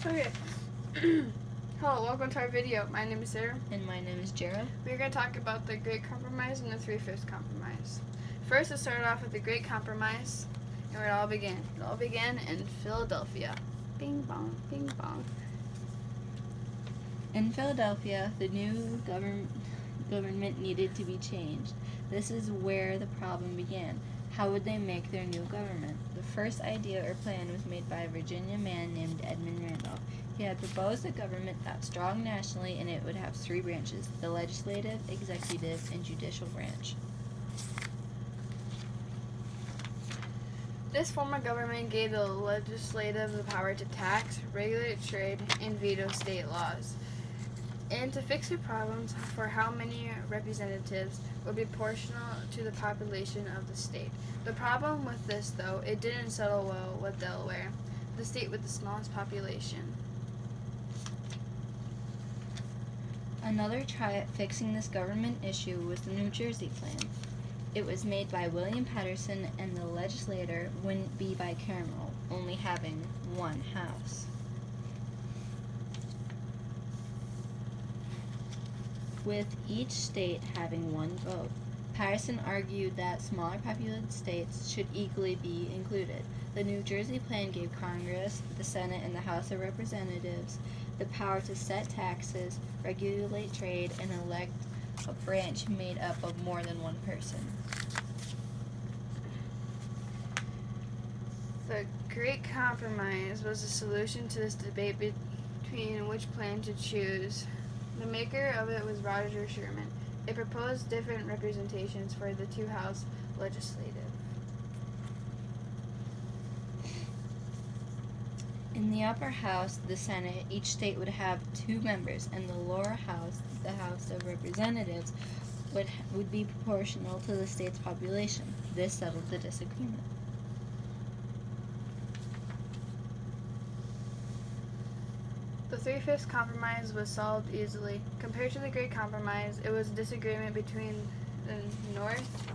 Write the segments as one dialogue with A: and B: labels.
A: Okay. Hello, welcome to our video. My name is Sarah.
B: And my name is Jera.
A: We're going to talk about the Great Compromise and the Three-Fifths Compromise. First, let's start off with the Great Compromise and where it all began. It all began in Philadelphia. Bing bong, bing bong.
B: In Philadelphia, the new government needed to be changed. This is where the problem began. How would they make their new government? The first idea or plan was made by a Virginia man named Edmund Randolph. He had proposed a government that's strong nationally and it would have three branches: the legislative, executive, and judicial branch.
A: This form of government gave the legislative the power to tax, regulate trade, and veto state laws, and to fix the problems for how many representatives would be proportional to the population of the state. The problem with this, though, it didn't settle well with Delaware, the state with the smallest population.
B: Another try at fixing this government issue was the New Jersey Plan. It was made by William Paterson, and the legislature wouldn't be bicameral, only having one house. With each state having one vote. Paterson argued that smaller populated states should equally be included. The New Jersey Plan gave Congress, the Senate, and the House of Representatives the power to set taxes, regulate trade, and elect a branch made up of more than one person.
A: The Great Compromise was a solution to this debate between which plan to choose. The maker of it was Roger Sherman. It proposed different representations for the two-house legislative.
B: In the upper house, the Senate, each state would have 2 members, and the lower house, the House of Representatives, would be proportional to the state's population. This settled the disagreement.
A: The Three-Fifths Compromise was solved easily. Compared to the Great Compromise, it was a disagreement between the North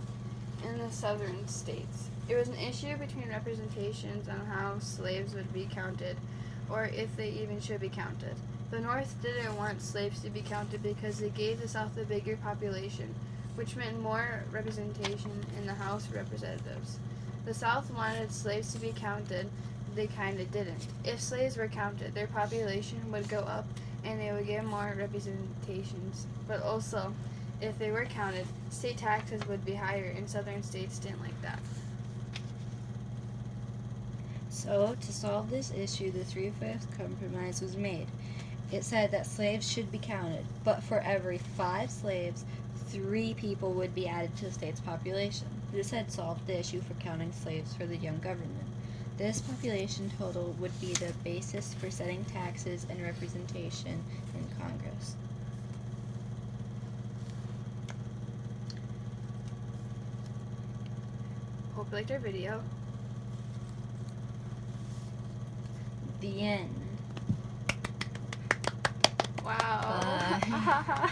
A: and the Southern states. It was an issue between representations on how slaves would be counted, or if they even should be counted. The North didn't want slaves to be counted because they gave the South a bigger population, which meant more representation in the House of Representatives. The South wanted slaves to be counted. They kinda didn't. If slaves were counted, their population would go up and they would get more representations. But also, if they were counted, state taxes would be higher, and southern states didn't like that.
B: So, to solve this issue, the Three-Fifths Compromise was made. It said that slaves should be counted, but for every 5 slaves, 3 people would be added to the state's population. This had solved the issue for counting slaves for the young government. This population total would be the basis for setting taxes and representation in Congress.
A: Hope you liked our video.
B: The end.
A: Wow.
B: Bye.